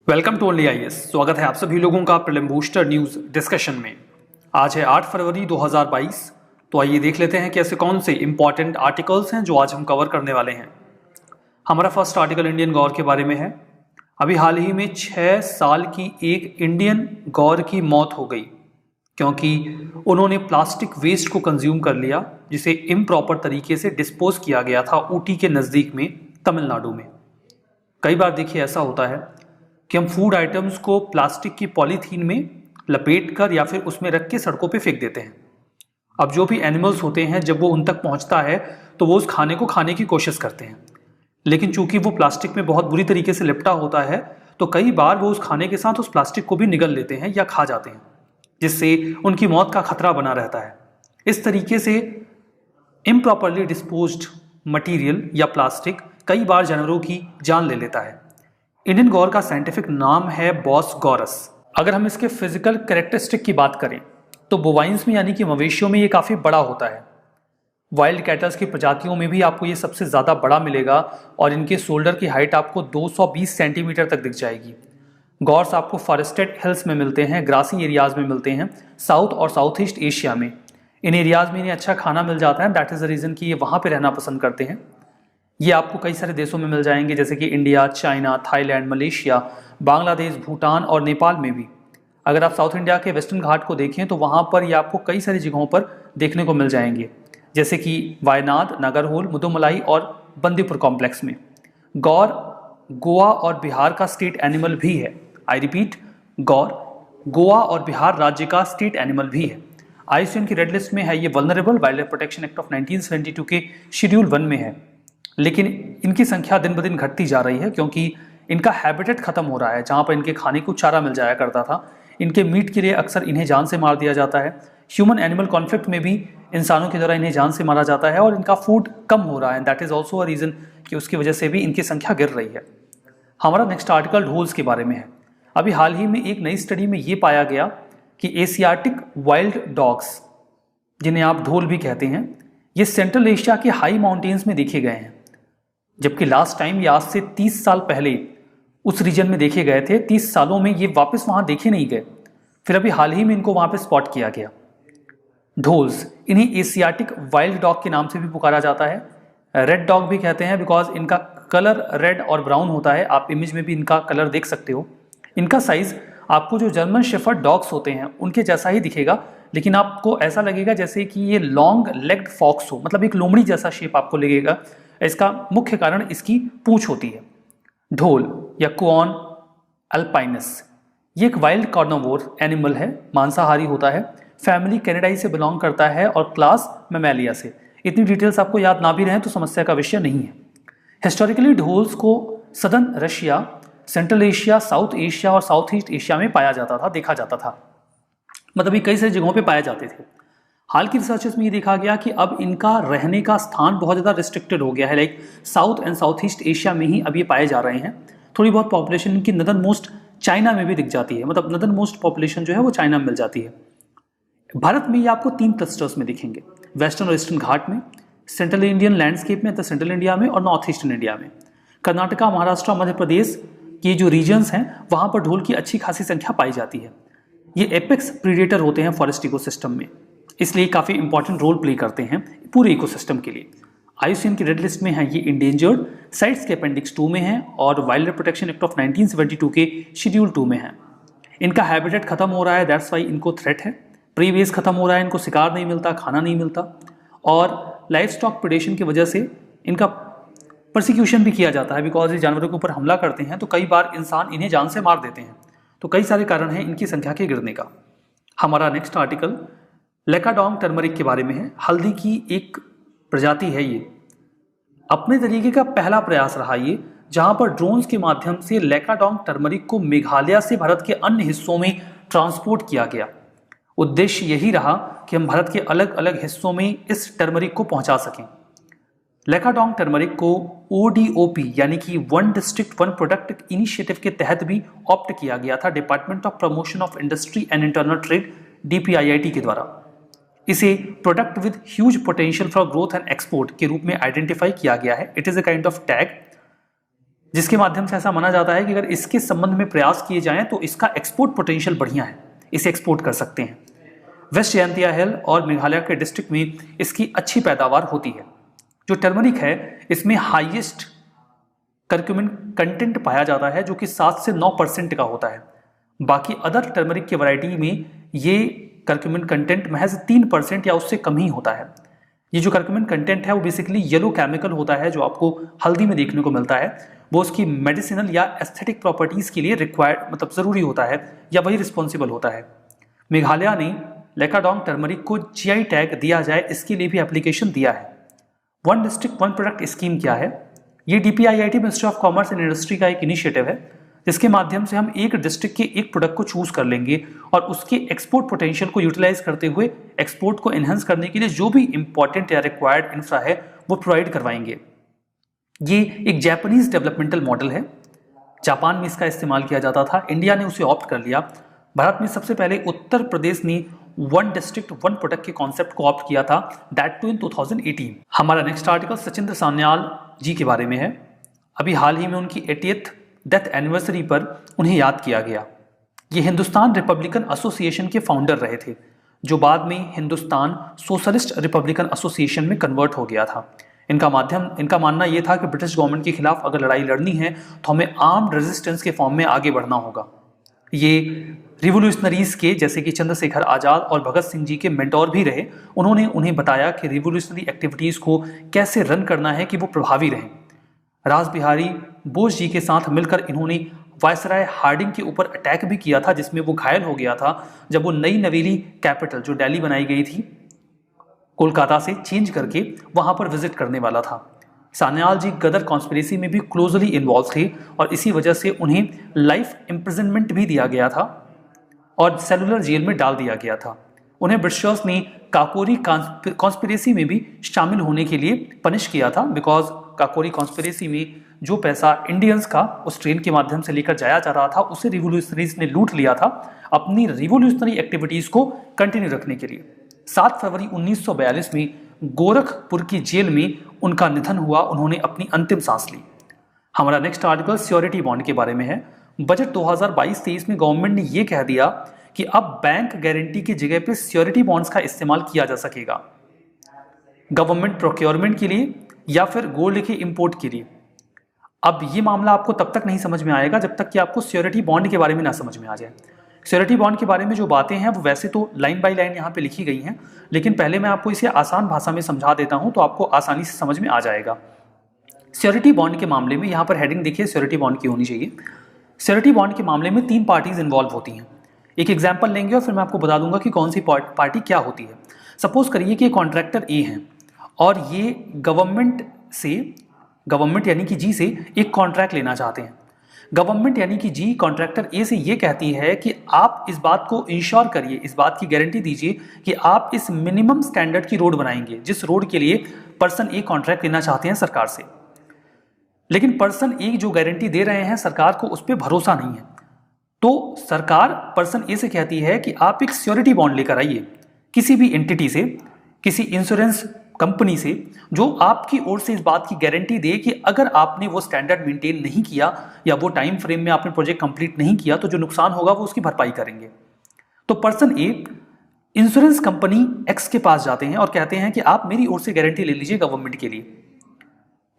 Welcome to only IAS. स्वागत है आप सभी लोगों का प्रीलिम बूस्टर न्यूज डिस्कशन में। आज है 8 फरवरी 2022। तो आइए देख लेते हैं कि ऐसे कौन से इंपॉर्टेंट आर्टिकल्स हैं जो आज हम कवर करने वाले हैं। हमारा फर्स्ट आर्टिकल इंडियन गौर के बारे में है। अभी हाल ही में 6 साल की एक इंडियन गौर की मौत हो गई क्योंकि उन्होंने प्लास्टिक वेस्ट को कंज्यूम कर लिया जिसे इम्प्रॉपर तरीके से डिस्पोज किया गया था ऊटी के नज़दीक में, तमिलनाडु में। कई बार देखिए ऐसा होता है कि हम फूड आइटम्स को प्लास्टिक की पॉलीथीन में लपेट कर या फिर उसमें रख के सड़कों पे फेंक देते हैं। अब जो भी एनिमल्स होते हैं जब वो उन तक पहुंचता है तो वो उस खाने को खाने की कोशिश करते हैं, लेकिन चूंकि वो प्लास्टिक में बहुत बुरी तरीके से लिपटा होता है तो कई बार वो उस खाने के साथ उस प्लास्टिक को भी निगल लेते हैं या खा जाते हैं, जिससे उनकी मौत का खतरा बना रहता है। इस तरीके से इम्प्रॉपरली डिस्पोज्ड मटीरियल या प्लास्टिक कई बार जानवरों की जान ले लेता है। इंडियन गौर का साइंटिफिक नाम है बॉस गौरस। अगर हम इसके फिजिकल कैरेक्टरिस्टिक की बात करें तो बोवाइंस में यानी कि मवेशियों में ये काफ़ी बड़ा होता है। वाइल्ड कैटल्स की प्रजातियों में भी आपको ये सबसे ज़्यादा बड़ा मिलेगा और इनके शोल्डर की हाइट आपको 220 सेंटीमीटर तक दिख जाएगी। गौर्स आपको फॉरेस्टेड हिल्स में मिलते हैं, ग्रासी एरियाज में मिलते हैं, साउथ और साउथ ईस्ट एशिया में। इन एरियाज में इन्हें अच्छा खाना मिल जाता है। दैट इज़ द रीज़न कि ये वहाँ पर रहना पसंद करते हैं। ये आपको कई सारे देशों में मिल जाएंगे जैसे कि India, China, Thailand, Malaysia, Bangladesh, Bhutan और नेपाल में भी। अगर आप साउथ इंडिया के वेस्टर्न घाट को देखें तो वहाँ पर ये आपको कई सारी जगहों पर देखने को मिल जाएंगे जैसे कि वायनाड, नागरहोल, मुदुमलाई और बंदीपुर कॉम्प्लेक्स में। गौर गोवा और बिहार का स्टेट एनिमल भी है। आई रिपीट, गौर गोवा और बिहार राज्य का स्टेट एनिमल भी है। आईयूसीएन की रेड लिस्ट में है। ये vulnerable wild life protection act of 1972 के शेड्यूल 1 में है, लेकिन इनकी संख्या दिन ब दिन घटती जा रही है क्योंकि इनका हैबिटेट खत्म हो रहा है। जहाँ पर इनके खाने को चारा मिल जाया करता था, इनके मीट के लिए अक्सर इन्हें जान से मार दिया जाता है। ह्यूमन एनिमल कॉन्फ्लिक्ट में भी इंसानों के द्वारा इन्हें जान से मारा जाता है और इनका फूड कम हो रहा है। That is also a reason कि उसकी वजह से भी इनकी संख्या गिर रही है। हमारा नेक्स्ट आर्टिकल ढोल्स के बारे में है। अभी हाल ही में एक नई स्टडी में ये पाया गया कि एशियाटिक वाइल्ड डॉग्स, जिन्हें आप ढोल भी कहते हैं, ये सेंट्रल एशिया के हाई माउंटेन्स में देखे गए हैं, जबकि लास्ट टाइम ये आज से 30 साल पहले उस रीजन में देखे गए थे। 30 सालों में ये वापस वहाँ देखे नहीं गए, फिर अभी हाल ही में इनको वहाँ पे स्पॉट किया गया। ढोल्स, इन्हें एशियाटिक वाइल्ड डॉग के नाम से भी पुकारा जाता है। रेड डॉग भी कहते हैं बिकॉज इनका कलर रेड और ब्राउन होता है। आप इमेज में भी इनका कलर देख सकते हो। इनका साइज आपको जो जर्मन शेफर्ड डॉग्स होते हैं उनके जैसा ही दिखेगा, लेकिन आपको ऐसा लगेगा जैसे कि ये लॉन्ग लेग्ड फॉक्स हो, मतलब एक लोमड़ी जैसा शेप आपको लगेगा। इसका मुख्य कारण इसकी पूंछ होती है। ढोल या क्वान अल्पाइनस, ये एक वाइल्ड कार्निवोर एनिमल है, मांसाहारी होता है। फैमिली कैनिडाई से बिलोंग करता है और क्लास मैमेलिया से। इतनी डिटेल्स आपको याद ना भी रहें तो समस्या का विषय नहीं है। हिस्टोरिकली ढोल्स को southern Russia, central Asia, south Asia और साउथ ईस्ट एशिया में पाया जाता था, देखा जाता था। मतलब ये कई सारी जगहों पे पाए जाते थे। हाल की रिसर्चेस में ये देखा गया कि अब इनका रहने का स्थान बहुत ज़्यादा रिस्ट्रिक्टेड हो गया है। Like south and south east Asia में ही अब ये पाए जा रहे हैं। थोड़ी बहुत पॉपुलेशन इनकी नदर्न मोस्ट चाइना में भी दिख जाती है, मतलब नदर्न मोस्ट पॉपुलेशन जो है वो चाइना में मिल जाती है। भारत में ये आपको 3 क्लस्टर्स में दिखेंगे, वेस्टर्न और ईस्टर्न घाट में, सेंट्रल इंडियन लैंडस्केप में, सेंट्रल इंडिया में और नॉर्थ ईस्टर्न इंडिया में। कर्नाटका, महाराष्ट्र, मध्य प्रदेश के जो रीजन्स हैं वहाँ पर ढोल की अच्छी खासी संख्या पाई जाती है। ये एपेक्स प्रीडेटर होते हैं फॉरेस्ट इकोसिस्टम में, इसलिए काफ़ी इंपॉर्टेंट रोल प्ले करते हैं पूरे इकोसिस्टम के लिए। आईयूसीएन की रेड लिस्ट में है। ये इंडेंजर्ड साइट्स के अपेंडिक्स 2 में है और wild life protection act of 1972 के शेड्यूल 2 में है। इनका हैबिटेट खत्म हो रहा है, दैट्स वाई इनको थ्रेट है। प्रीवेस खत्म हो रहा है, इनको शिकार नहीं मिलता, खाना नहीं मिलता और लाइफ स्टॉक प्रेडेशन की वजह से इनका प्रोसिक्यूशन भी किया जाता है। बिकॉज ये जानवरों के ऊपर हमला करते हैं तो कई बार इंसान इन्हें जान से मार देते हैं। तो कई सारे कारण हैं इनकी संख्या के गिरने का। हमारा नेक्स्ट आर्टिकल लेकाडोंग टर्मरिक के बारे में है। हल्दी की एक प्रजाति है। ये अपने तरीके का पहला प्रयास रहा ये, जहां पर ड्रोन्स के माध्यम से लेकाडोंग टर्मरिक को मेघालय से भारत के अन्य हिस्सों में ट्रांसपोर्ट किया गया। उद्देश्य यही रहा कि हम भारत के अलग अलग हिस्सों में इस टर्मरिक को पहुंचा सकें। लेकाडोंग टर्मरिक को ODOP यानी कि one district one product initiative के तहत भी ऑप्ट किया गया था, department of promotion of industry and internal trade DPIIT के द्वारा। इसे product with huge potential for growth and export के रूप में आइडेंटिफाई किया गया है। It is a kind of tag जिसके माध्यम से ऐसा माना जाता है कि अगर इसके संबंध में प्रयास किए जाएं तो इसका एक्सपोर्ट पोटेंशियल बढ़िया है, इसे एक्सपोर्ट कर सकते हैं। वेस्ट जयंतिया हिल और मेघालय के डिस्ट्रिक्ट में इसकी अच्छी पैदावार होती है। जो टर्मरिक है इसमें हाईएस्ट करक्यूमिन कंटेंट पाया जाता है जो कि 7 से 9% का होता है। बाकी अदर टर्मरिक की वैरायटी में ये करक्यूमिन कंटेंट महज 3% या उससे कम ही होता है। ये जो करक्यूमिन कंटेंट है वो बेसिकली येलो केमिकल होता है जो आपको हल्दी में देखने को मिलता है। वो उसकी मेडिसिनल या एस्थेटिक प्रॉपर्टीज के लिए रिक्वायर्ड मतलब जरूरी होता है या वही रिस्पॉन्सिबल होता है। मेघालय ने लेकाडोंग टर्मरिक को जीआई टैग दिया जाए इसके लिए भी एप्लीकेशन दिया है। One district one product scheme क्या है? ये DPIIT ministry of commerce and industry का एक इनिशिएटिव है जिसके माध्यम से हम एक डिस्ट्रिक्ट के एक प्रोडक्ट को चूज कर लेंगे और उसके एक्सपोर्ट पोटेंशियल को यूटिलाइज करते हुए एक्सपोर्ट को एनहांस करने के लिए जो भी इंपॉर्टेंट या रिक्वायर्ड इंफ्रा है वो प्रोवाइड करवाएंगे। ये एक जापानीज डेवलपमेंटल मॉडल है। जापान में इसका इस्तेमाल किया जाता था, इंडिया ने उसे ऑप्ट कर लिया। भारत में सबसे पहले उत्तर प्रदेश ने वन डिस्ट्रिक्ट वन प्रोडक्ट के कॉन्सेप्ट को ऑप्ट किया था, दैट टू इन 2018। हमारा नेक्स्ट आर्टिकल सचिंद्र सान्याल जी के बारे में है। अभी हाल ही में उनकी 80th डेथ एनिवर्सरी पर उन्हें याद किया गया। ये हिंदुस्तान रिपब्लिकन एसोसिएशन के फाउंडर रहे थे जो बाद में हिंदुस्तान सोशलिस्ट रिपब्लिकन एसोसिएशन में कन्वर्ट हो गया था। इनका मानना यह था कि ब्रिटिश गवर्नमेंट के खिलाफ अगर लड़ाई लड़नी है तो हमें आर्म्ड रेजिस्टेंस के फॉर्म में आगे बढ़ना होगा। ये रिवोल्यूशनरीज के जैसे कि चंद्रशेखर आजाद और भगत सिंह जी के मेंटोर भी रहे। उन्होंने उन्हें बताया कि रिवोल्यूशनरी एक्टिविटीज को कैसे रन करना है कि वो प्रभावी रहें। रास बिहारी बोस जी के साथ मिलकर इन्होंने वायसराय हार्डिंग के ऊपर अटैक भी किया था जिसमें वो घायल हो गया था जब वो नई नवेली कैपिटल जो दिल्ली बनाई गई थी कोलकाता से चेंज करके वहां पर विजिट करने वाला था। सान्याल जी गदर कॉन्स्पिरेसी में भी क्लोजली इन्वॉल्व थे और इसी वजह से उन्हें लाइफ इम्प्रिजनमेंट भी दिया गया था और सेलुलर जेल में डाल दिया गया था। उन्हें ब्रिटिशर्स ने काकोरी कॉन्स्पिरेसी में भी शामिल होने के लिए पनिश किया था बिकॉज काकोरी कॉन्स्पिरेसी में जो पैसा इंडियंस का उस ट्रेन के माध्यम से लेकर जाया जा रहा था उसे रिवोल्यूशनरीज ने लूट लिया था अपनी रिवोल्यूशनरी एक्टिविटीज को कंटिन्यू रखने के लिए। 7 फरवरी 1942 में गोरखपुर की जेल में उनका निधन हुआ। उन्होंने अपनी अंतिम सांस ली। हमारा नेक्स्ट आर्टिकल सिक्योरिटी बॉन्ड के बारे में है। बजट 2022-23 में गवर्नमेंट ने यह कह दिया कि अब बैंक गारंटी की जगह पे सिक्योरिटी बॉन्ड्स का इस्तेमाल किया जा सकेगा गवर्नमेंट प्रोक्योरमेंट के लिए या फिर गोल्ड के इंपोर्ट के लिए। अब ये मामला आपको तब तक नहीं समझ में आएगा जब तक कि आपको सिक्योरिटी बॉन्ड के बारे में ना समझ में आ जाए। सिक्योरिटी बॉन्ड के बारे में जो बातें हैं वो वैसे तो लाइन बाय लाइन यहाँ पे लिखी गई हैं, लेकिन पहले मैं आपको इसे आसान भाषा में समझा देता हूँ तो आपको आसानी से समझ में आ जाएगा। सिक्योरिटी बॉन्ड के मामले में यहाँ पर हेडिंग देखिए सिक्योरिटी बॉन्ड की होनी चाहिए। सिक्योरिटी बॉन्ड के मामले में 3 पार्टीज इन्वॉल्व होती हैं। एक एग्जाम्पल लेंगे और फिर मैं आपको बता दूंगा कि कौन सी पार्टी क्या होती है। सपोज करिए कि कॉन्ट्रैक्टर ए हैं और ये गवर्नमेंट यानी कि जी से एक कॉन्ट्रैक्ट लेना चाहते हैं। गवर्नमेंट यानी कि जी कॉन्ट्रैक्टर ए से ये कहती है कि आप इस बात को इंश्योर करिए, इस बात की गारंटी दीजिए कि आप इस मिनिमम स्टैंडर्ड की रोड बनाएंगे जिस रोड के लिए पर्सन ए कॉन्ट्रैक्ट लेना चाहते हैं सरकार से। लेकिन पर्सन ए जो गारंटी दे रहे हैं सरकार को उस पर भरोसा नहीं है, तो सरकार पर्सन ए से कहती है कि आप एक सिक्योरिटी बॉन्ड लेकर आइए किसी भी एंटिटी से, किसी इंश्योरेंस कंपनी से जो आपकी ओर से इस बात की गारंटी दे कि अगर आपने वो स्टैंडर्ड मेंटेन नहीं किया या वो टाइम फ्रेम में आपने प्रोजेक्ट कंप्लीट नहीं किया तो जो नुकसान होगा वो उसकी भरपाई करेंगे। तो पर्सन ए इंश्योरेंस कंपनी एक्स के पास जाते हैं और कहते हैं कि आप मेरी ओर से गारंटी ले लीजिए गवर्नमेंट के लिए।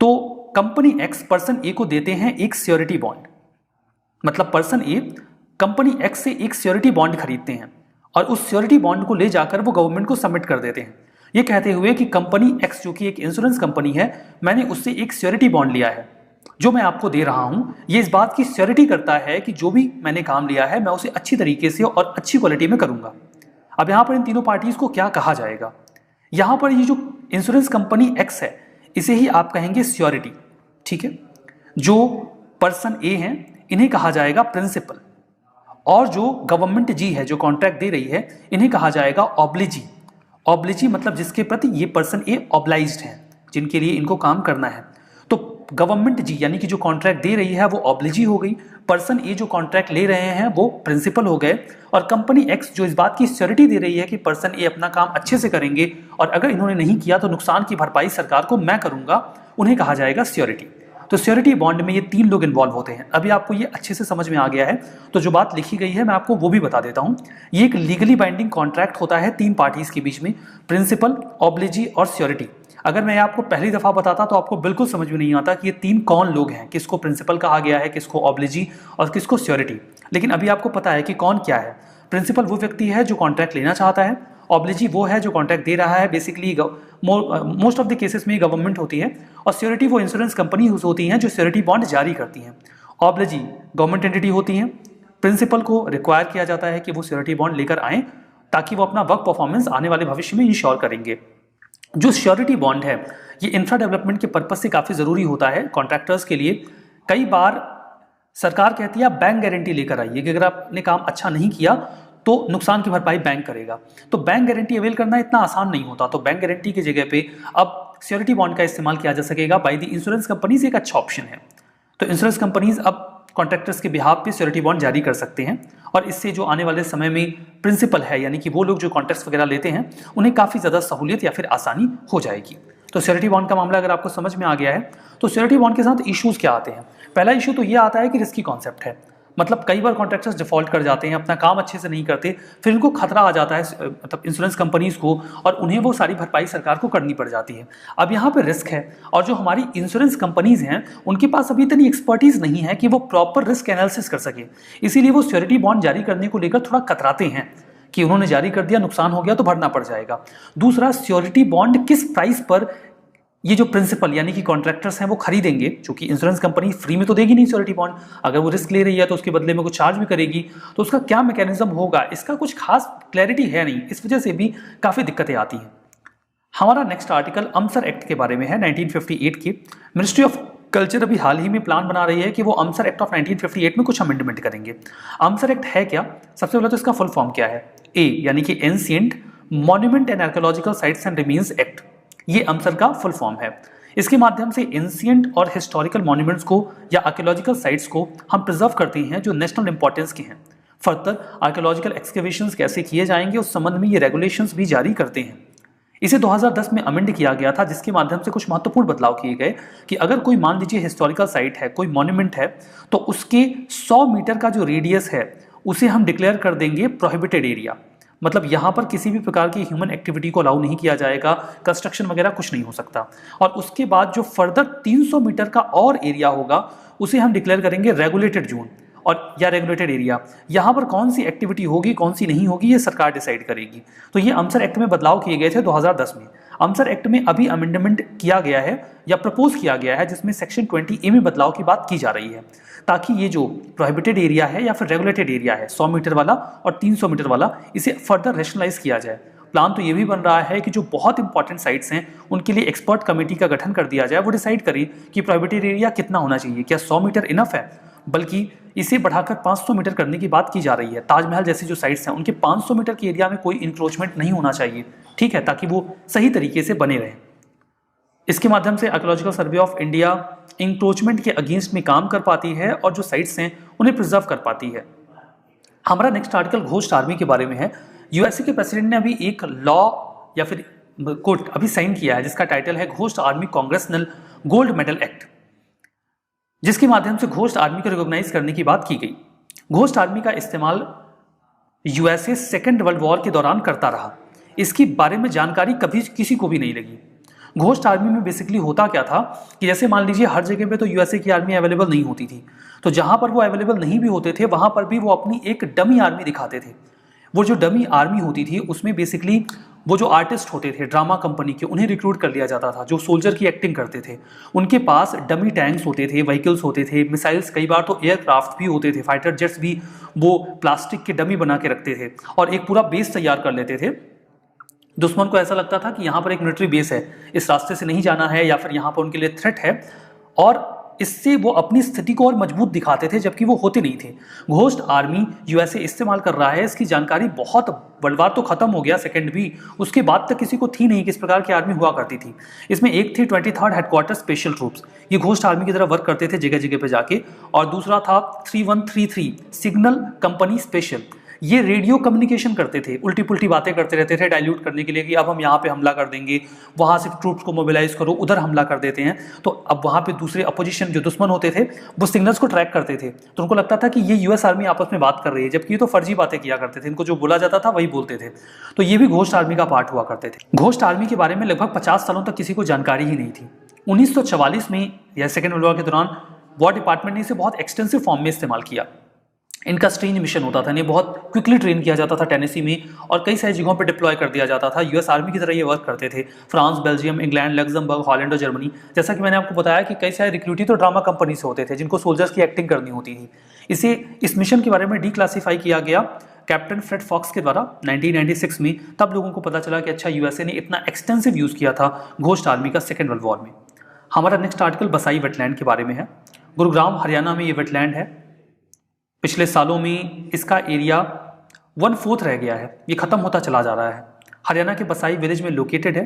तो कंपनी एक्स पर्सन ए को देते हैं एक सिक्योरिटी बॉन्ड, मतलब पर्सन ए कंपनी एक्स से एक सिक्योरिटी बॉन्ड खरीदते हैं और उस सिक्योरिटी बॉन्ड को ले जाकर वो गवर्नमेंट को सबमिट कर देते हैं, ये कहते हुए कि कंपनी एक्स जो कि एक इंश्योरेंस कंपनी है, मैंने उससे एक सिक्योरिटी बॉन्ड लिया है जो मैं आपको दे रहा हूं, ये इस बात की सिक्योरिटी करता है कि जो भी मैंने काम लिया है मैं उसे अच्छी तरीके से और अच्छी क्वालिटी में करूंगा। अब यहां पर इन तीनों पार्टीज को क्या कहा जाएगा? यहां पर ये जो इंश्योरेंस कंपनी एक्स है इसे ही आप कहेंगे सिक्योरिटी, ठीक है। जो पर्सन ए हैं इन्हें कहा जाएगा प्रिंसिपल और जो गवर्नमेंट जी है जो कॉन्ट्रैक्ट दे रही है इन्हें कहा जाएगा ऑब्लिजी। ऑब्लिजी मतलब जिसके प्रति ये पर्सन ए ऑब्लाइज्ड है, जिनके लिए इनको काम करना है। तो गवर्नमेंट जी यानी कि जो कॉन्ट्रैक्ट दे रही है वो ऑब्लिजी हो गई, पर्सन ए जो कॉन्ट्रैक्ट ले रहे हैं वो प्रिंसिपल हो गए और कंपनी एक्स जो इस बात की सिक्योरिटी दे रही है कि पर्सन ए अपना काम अच्छे से करेंगे और अगर इन्होंने नहीं किया तो नुकसान की भरपाई सरकार को मैं करूंगा, उन्हें कहा जाएगा सिक्योरिटी। तो श्योरिटी बॉन्ड में ये 3 लोग इन्वॉल्व होते हैं। अभी आपको ये अच्छे से समझ में आ गया है, तो जो बात लिखी गई है मैं आपको वो भी बता देता हूँ। ये एक लीगली बाइंडिंग कॉन्ट्रैक्ट होता है 3 पार्टीज के बीच में, प्रिंसिपल, ऑब्लिजी और श्योरिटी। अगर मैं आपको पहली दफा बताता तो आपको बिल्कुल समझ में नहीं आता कि ये 3 कौन लोग हैं, किसको प्रिंसिपल कहा गया है, किसको ऑब्लिजी और किसको श्योरिटी। लेकिन अभी आपको पता है कि कौन क्या है। प्रिंसिपल वो व्यक्ति है जो कॉन्ट्रैक्ट लेना चाहता है, ऑब्लिजी वो है जो कॉन्ट्रैक्ट दे रहा है, basically most of the cases में गवर्नमेंट होती है, और श्योरिटी वो इंश्योरेंस कंपनी होती हैं जो श्योरिटी बॉन्ड जारी करती हैं। ऑब्लिजी गवर्नमेंट एंटिटी होती हैं। प्रिंसिपल को रिक्वायर किया जाता है कि वो श्योरिटी बॉन्ड लेकर आएँ ताकि वो अपना वर्क परफॉर्मेंस आने वाले भविष्य में इंश्योर करेंगे। जो श्योरिटी बॉन्ड है ये इंफ्रा डेवलपमेंट के पर्पज से काफ़ी ज़रूरी होता है कॉन्ट्रैक्टर्स के लिए। कई बार सरकार कहती है आप बैंक गारंटी लेकर आइए कि अगर आपने काम अच्छा नहीं किया तो नुकसान की भरपाई बैंक करेगा। तो बैंक गारंटी अवेल करना इतना आसान नहीं होता, तो बैंक गारंटी की जगह पे अब श्योरिटी बॉन्ड का इस्तेमाल किया जा सकेगा बाय द इंश्योरेंस कंपनीज। एक अच्छा ऑप्शन है। तो इंश्योरेंस कंपनीज अब कॉन्ट्रैक्टर्स के बिहाफ पे श्योरिटी बॉन्ड जारी कर सकते हैं, और इससे जो आने वाले समय में प्रिंसिपल है यानी कि वो लोग जो कॉन्ट्रैक्ट्स वगैरह लेते हैं उन्हें काफ़ी ज़्यादा सहूलियत या फिर आसानी हो जाएगी। तो श्योरिटी बॉन्ड का मामला अगर आपको समझ में आ गया है, तो श्योरिटी बॉन्ड के साथ इश्यूज क्या आते हैं। पहला इशू तो ये आता है कि रिस्की कॉन्सेप्ट है, मतलब कई बार कॉन्ट्रैक्टर्स डिफॉल्ट कर जाते हैं, अपना काम अच्छे से नहीं करते, फिर इनको खतरा आ जाता है मतलब इंश्योरेंस कंपनीज को, और उन्हें वो सारी भरपाई सरकार को करनी पड़ जाती है। अब यहाँ पे रिस्क है, और जो हमारी इंश्योरेंस कंपनीज हैं उनके पास अभी इतनी एक्सपर्टीज नहीं है कि वो प्रॉपर रिस्क एनालिसिस कर सके, इसीलिए वो श्योरिटी बॉन्ड जारी करने को लेकर थोड़ा कतराते हैं कि उन्होंने जारी कर दिया, नुकसान हो गया तो भरना पड़ जाएगा। दूसरा, श्योरिटी बॉन्ड किस प्राइस पर ये जो प्रिंसिपल यानी कि कॉन्ट्रैक्टर्स हैं वो खरीदेंगे, क्योंकि इंश्योरेंस कंपनी फ्री में तो देगी नहीं श्योरिटी बॉन्ड, अगर वो रिस्क ले रही है तो उसके बदले में कुछ चार्ज भी करेगी, तो उसका क्या मैकेनिज्म होगा, इसका कुछ खास क्लैरिटी है नहीं, इस वजह से भी काफ़ी दिक्कतें आती हैं। हमारा नेक्स्ट आर्टिकल अमसर एक्ट के बारे में है 1958 की। मिनिस्ट्री ऑफ कल्चर अभी हाल ही में प्लान बना रही है कि वो अमसर एक्ट ऑफ 1958 में कुछ अमेंडमेंट करेंगे। अमसर एक्ट है क्या? सबसे पहले तो इसका फुल फॉर्म क्या है। ए यानी कि ancient monument and archaeological sites and remains act, ये अमसर का फुल फॉर्म है। इसके माध्यम से एंशिएंट और हिस्टोरिकल मॉन्यूमेंट्स को या आर्कियोलॉजिकल साइट्स को हम प्रिजर्व करते हैं जो नेशनल इंपॉर्टेंस के हैं। फर्दर आर्कियोलॉजिकल एक्सकेवेशंस कैसे किए जाएंगे उस संबंध में ये रेगुलेशंस भी जारी करते हैं। इसे 2010 में अमेंड किया गया था, जिसके माध्यम से कुछ महत्वपूर्ण बदलाव किए गए कि अगर कोई मान लीजिए हिस्टोरिकल साइट है, कोई मॉन्यूमेंट है, तो उसके 100 मीटर का जो रेडियस है उसे हम डिक्लेयर कर देंगे प्रोहिबिटेड एरिया। मतलब यहाँ पर किसी भी प्रकार की ह्यूमन एक्टिविटी को अलाउ नहीं किया जाएगा, कंस्ट्रक्शन वगैरह कुछ नहीं हो सकता। और उसके बाद जो फर्दर 300 मीटर का और एरिया होगा उसे हम डिक्लेयर करेंगे रेगुलेटेड जोन और या रेगुलेटेड एरिया। यहाँ पर कौन सी एक्टिविटी होगी कौन सी नहीं होगी ये सरकार डिसाइड करेगी। तो ये अमसर एक्ट में बदलाव किए गए थे 2010 में। अमसर एक्ट में अभी अमेंडमेंट किया गया है या प्रपोज किया गया है, जिसमें सेक्शन 20A में बदलाव की बात की जा रही है, ताकि ये जो प्रोहिबिटेड एरिया है या फिर रेगुलेटेड एरिया है 100 मीटर वाला और 300 मीटर वाला, इसे फर्दर रैशनलाइज किया जाए। प्लान तो ये भी बन रहा है कि जो बहुत इंपॉर्टेंट साइट्स हैं उनके लिए एक्सपर्ट कमेटी का गठन कर दिया जाए, वो डिसाइड करे कि प्रोहिबिटेड एरिया कितना होना चाहिए, क्या 100 मीटर इनफ है, बल्कि इसे बढ़ाकर 500 मीटर करने की बात की जा रही है। ताजमहल जैसी जो साइट्स हैं उनके 500 मीटर के एरिया में कोई इंक्रोचमेंट नहीं होना चाहिए, ठीक है, ताकि वो सही तरीके से बने रहें। इसके माध्यम से archaeological survey of India encroachment के अगेंस्ट में काम कर पाती है और जो साइट्स हैं उन्हें प्रिजर्व कर पाती है। हमारा नेक्स्ट आर्टिकल घोस्ट आर्मी के बारे में है। यूएसए के प्रेसिडेंट ने अभी एक लॉ या फिर कोड अभी साइन किया है जिसका टाइटल है ghost army congressional gold medal act, जिसके माध्यम से घोस्ट आर्मी को रिकॉग्नाइज करने की बात की गई। घोस्ट आर्मी का इस्तेमाल यूएसए सेकेंड वर्ल्ड वॉर के दौरान करता रहा, इसके बारे में जानकारी कभी किसी को भी नहीं लगी। घोस्ट आर्मी में बेसिकली होता क्या था कि जैसे मान लीजिए हर जगह पे तो यूएसए की आर्मी अवेलेबल नहीं होती थी, तो जहां पर वो अवेलेबल नहीं भी होते थे वहां पर भी वो अपनी एक डमी आर्मी दिखाते थे। वो जो डमी आर्मी होती थी उसमें बेसिकली वो जो आर्टिस्ट होते थे ड्रामा कंपनी के, उन्हें रिक्रूट कर लिया जाता था जो सोल्जर की एक्टिंग करते थे। उनके पास डमी टैंक्स होते थे, व्हीकल्स होते थे, मिसाइल्स, कई बार तो एयरक्राफ्ट भी होते थे, फाइटर जेट्स भी वो प्लास्टिक के डमी बना के रखते थे और एक पूरा बेस तैयार कर लेते थे। दुश्मन को ऐसा लगता था कि यहाँ पर एक मिलिट्री बेस है, इस रास्ते से नहीं जाना है या फिर यहाँ पर उनके लिए थ्रेट है, और इससे वो अपनी स्थिति को और मजबूत दिखाते थे, जबकि वो होते नहीं थे। घोस्ट आर्मी यूएसए इस्तेमाल कर रहा है, इसकी जानकारी बहुत वर्ल्ड वार तो खत्म हो गया, सेकंड भी, उसके बाद तक किसी को थी नहीं कि इस प्रकार की आर्मी हुआ करती थी। इसमें एक थी 23rd हेडक्वार्टर स्पेशल ट्रूप्स, ये घोस्ट आर्मी की तरह वर्क करते थे जगह जगह पे जाके, और दूसरा था 3133 सिग्नल कंपनी स्पेशल, ये रेडियो कम्युनिकेशन करते थे, उल्टी पुल्टी बातें करते रहते थे डाइल्यूट करने के लिए कि अब हम यहाँ पे हमला कर देंगे, वहाँ से ट्रूप्स को मोबिलाइज करो, उधर हमला कर देते हैं। तो अब वहाँ पे दूसरे अपोजिशन जो दुश्मन होते थे वो सिग्नल्स को ट्रैक करते थे, तो उनको लगता था कि ये यूएस आर्मी आपस में बात कर रही है, जबकि ये तो फर्जी बातें किया करते थे, इनको जो बोला जाता था वही बोलते थे। तो ये भी घोस्ट आर्मी का पार्ट हुआ करते थे। घोस्ट आर्मी के बारे में लगभग 50 सालों तक किसी को जानकारी ही नहीं थी। 1944 में या सेकेंड वर्ल्ड वॉर के दौरान वॉर डिपार्टमेंट ने इसे बहुत एक्सटेंसिव फॉर्म में इस्तेमाल किया। इनका स्ट्रेंज मिशन होता था, इन्हें बहुत क्विकली ट्रेन किया जाता था टेनेसी में और कई सारी जगहों पर डिप्लॉय कर दिया जाता था। यूएस आर्मी की तरह ये वर्क करते थे। France, Belgium, England, Luxembourg, Holland और जर्मनी, जैसा कि मैंने आपको बताया कि कई सारे रिक्रूटी तो ड्रामा कंपनी से होते थे जिनको सोल्जर्स की एक्टिंग करनी होती थी। इस मिशन के बारे में डिक्लासिफाई किया गया कैप्टन फ्रेड फॉक्स के द्वारा 1996 में। तब लोगों को पता चला कि अच्छा यूएसए ने इतना एक्सटेंसिव यूज़ किया था घोस्ट आर्मी का सेकेंड वर्ल्ड वॉर में। हमारा नेक्स्ट आर्टिकल बसाई वेटलैंड के बारे में है। गुरुग्राम हरियाणा में ये वेटलैंड है। पिछले सालों में इसका एरिया 1/4 रह गया है, ये खत्म होता चला जा रहा है। हरियाणा के बसाई विलेज में लोकेटेड है,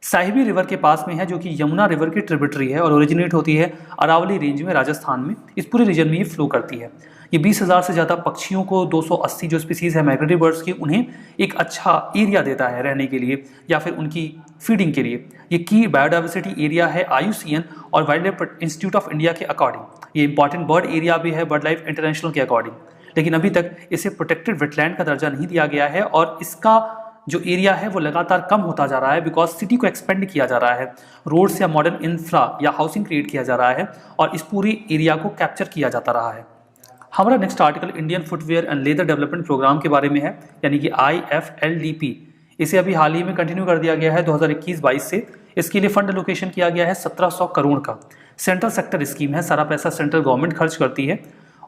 साहिबी रिवर के पास में है जो कि यमुना रिवर की ट्रिब्यूटरी है और ओरिजिनेट होती है अरावली रेंज में राजस्थान में। इस पूरे रीजन में ये फ्लो करती है। ये 20,000 से ज़्यादा पक्षियों को, 280 जो स्पीसीज है माइग्रेटरी बर्ड्स की, उन्हें एक अच्छा एरिया देता है रहने के लिए या फिर उनकी फीडिंग के लिए। ये की बायोडाइवर्सिटी एरिया है IUCN और wild life institute of India के अकॉर्डिंग। ये इंपॉर्टेंट बर्ड एरिया भी है बर्ड लाइफ इंटरनेशनल के अकॉर्डिंग, लेकिन अभी तक इसे प्रोटेक्टेड वेटलैंड का दर्जा नहीं दिया गया है और इसका जो एरिया है वो लगातार कम होता जा रहा है बिकॉज सिटी को एक्सपेंड किया जा रहा है, रोड्स या मॉडर्न इंफ्रा या हाउसिंग क्रिएट किया जा रहा है और इस पूरी एरिया को कैप्चर किया जाता रहा है। हमारा next article Indian footwear and leather development programme के बारे में है, यानी कि IFLDP। इसे अभी हाल ही में कंटिन्यू कर दिया गया है 2021-22 से। इसके लिए फंड एलोकेशन किया गया है 1700 करोड़ का। सेंट्रल सेक्टर स्कीम है, सारा पैसा सेंट्रल गवर्नमेंट खर्च करती है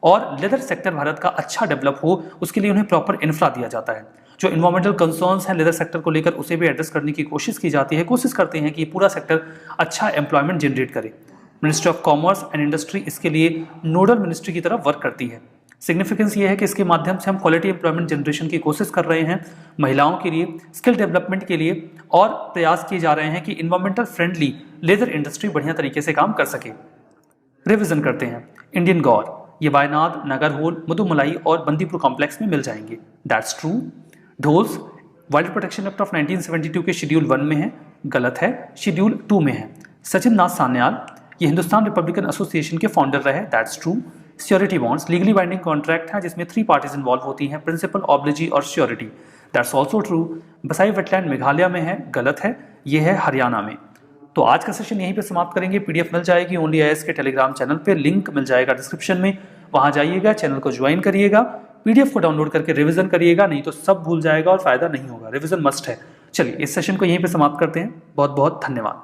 और लेदर सेक्टर भारत का अच्छा डेवलप हो उसके लिए उन्हें प्रॉपर इंफ्रा दिया जाता है। जो इन्वायरमेंटल कंसर्न्स हैं लेदर सेक्टर को लेकर उसे भी एड्रेस करने की कोशिश की जाती है। कोशिश करते हैं कि पूरा सेक्टर अच्छा एम्प्लॉयमेंट जनरेट करे। Ministry of commerce and industry इसके लिए नोडल मिनिस्ट्री की तरफ वर्क करती है। सिग्निफिकेंस ये है कि इसके माध्यम से हम क्वालिटी एम्प्लॉयमेंट जनरेशन की कोशिश कर रहे हैं, महिलाओं के लिए स्किल डेवलपमेंट के लिए, और प्रयास किए जा रहे हैं कि इन्वायरमेंटल फ्रेंडली लेदर इंडस्ट्री बढ़िया तरीके से काम कर सके। रिविजन करते हैं। इंडियन गौर ये वायनाड, नागरहोल, मुदुमलाई और बंदीपुर कॉम्प्लेक्स में मिल जाएंगे। That's true. Dholes wild protection act of 1972 के शेड्यूल 1 में है, गलत है, शेड्यूल 2 में है। सचिन नाथ सान्याल ये हिंदुस्तान रिपब्लिकन एसोसिएशन के फाउंडर रहे। That's true. Surety bonds legally binding contract है जिसमें 3 पार्टीज इन्वॉल्व होती हैं, प्रिंसिपल, ऑब्लिजी और श्योरिटी। That's also true. बसाई वेटलैंड मेघालय में है, गलत है, ये है हरियाणा में। तो आज का सेशन यहीं पे समाप्त करेंगे। PDF मिल जाएगी ओनली IAS के टेलीग्राम चैनल पे, लिंक मिल जाएगा डिस्क्रिप्शन में, वहां जाइएगा, चैनल को ज्वाइन करिएगा, PDF को डाउनलोड करके रिवीजन करिएगा, नहीं तो सब भूल जाएगा और फायदा नहीं होगा। रिवीजन मस्ट है। चलिए इस सेशन को यहीं पे समाप्त करते हैं। बहुत बहुत धन्यवाद।